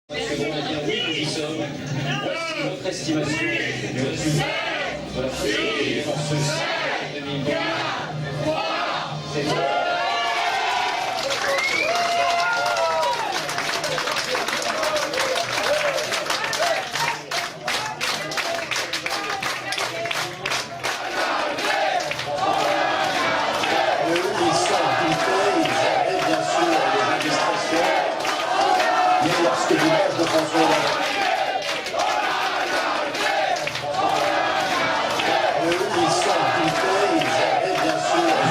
Parce que bon, on a bien vu que nous sommes, voici notre estimation du résultat de la société des forces de 2020. Lorsque l'image de François Hollande.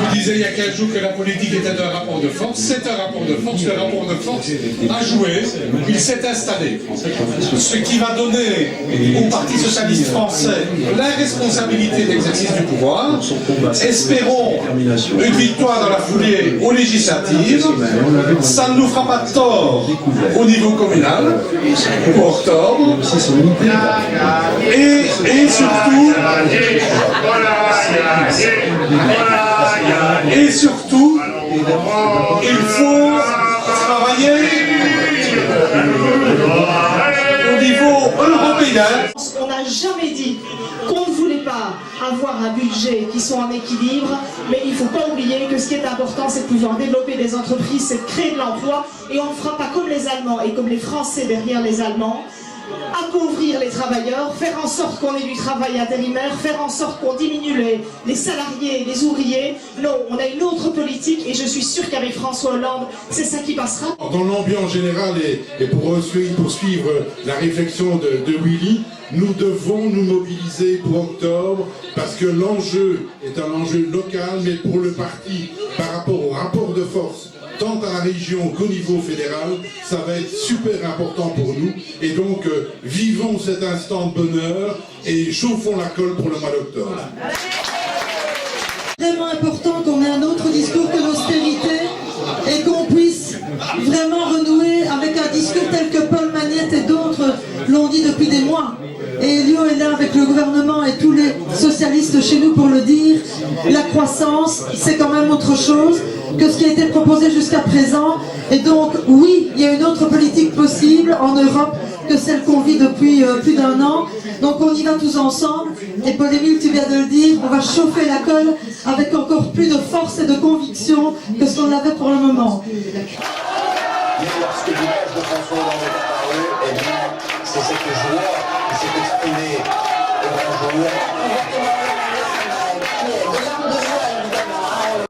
Vous disiez il y a 15 jours que la politique était un rapport de force. C'est un rapport de force. Le rapport de force a joué. Il s'est installé. Ce qui va donner au Parti socialiste français la responsabilité d'exercice du pouvoir. Espérons une victoire dans la foulée aux législatives. Ça ne nous fera pas de tort au niveau communal pour octobre. Et surtout, il faut travailler au niveau européen. On n'a jamais dit qu'on ne voulait pas avoir un budget qui soit en équilibre, mais il ne faut pas oublier que ce qui est important, c'est de pouvoir développer des entreprises, c'est de créer de l'emploi, et on ne fera pas comme les Allemands et comme les Français derrière les Allemands, appauvrir les travailleurs, faire en sorte qu'on ait du travail intérimaire, faire en sorte qu'on diminue les salariés, les ouvriers. Non, on a une autre politique et je suis sûr qu'avec François Hollande, c'est ça qui passera. Dans l'ambiance générale et pour poursuivre la réflexion de Willy, nous devons nous mobiliser pour octobre parce que l'enjeu est un enjeu local, mais pour le parti, par rapport au rapport de force, tant à la région qu'au niveau fédéral, ça va être super important pour nous. Et donc, vivons cet instant de bonheur et chauffons la colle pour le mois d'octobre. Vraiment important qu'on ait un autre discours que l'austérité et qu'on puisse vraiment renouer avec un discours tel que Paul Magnette et d'autres l'ont dit depuis des mois. Et Elio est là avec le gouvernement et tous les socialistes chez nous pour le dire. La croissance, c'est quand même autre chose que ce qui a été proposé jusqu'à présent. Et donc, oui, il y a une autre politique possible en Europe que celle qu'on vit depuis plus d'1 an. Donc on y va tous ensemble. Et Paul-Émile, tu viens de le dire, on va chauffer la colle avec encore plus de force et de conviction que ce qu'on avait pour le moment. Lorsque l'image de François Hollande est apparue, eh bien, c'est cette joie qui s'est exprimée au grand jour.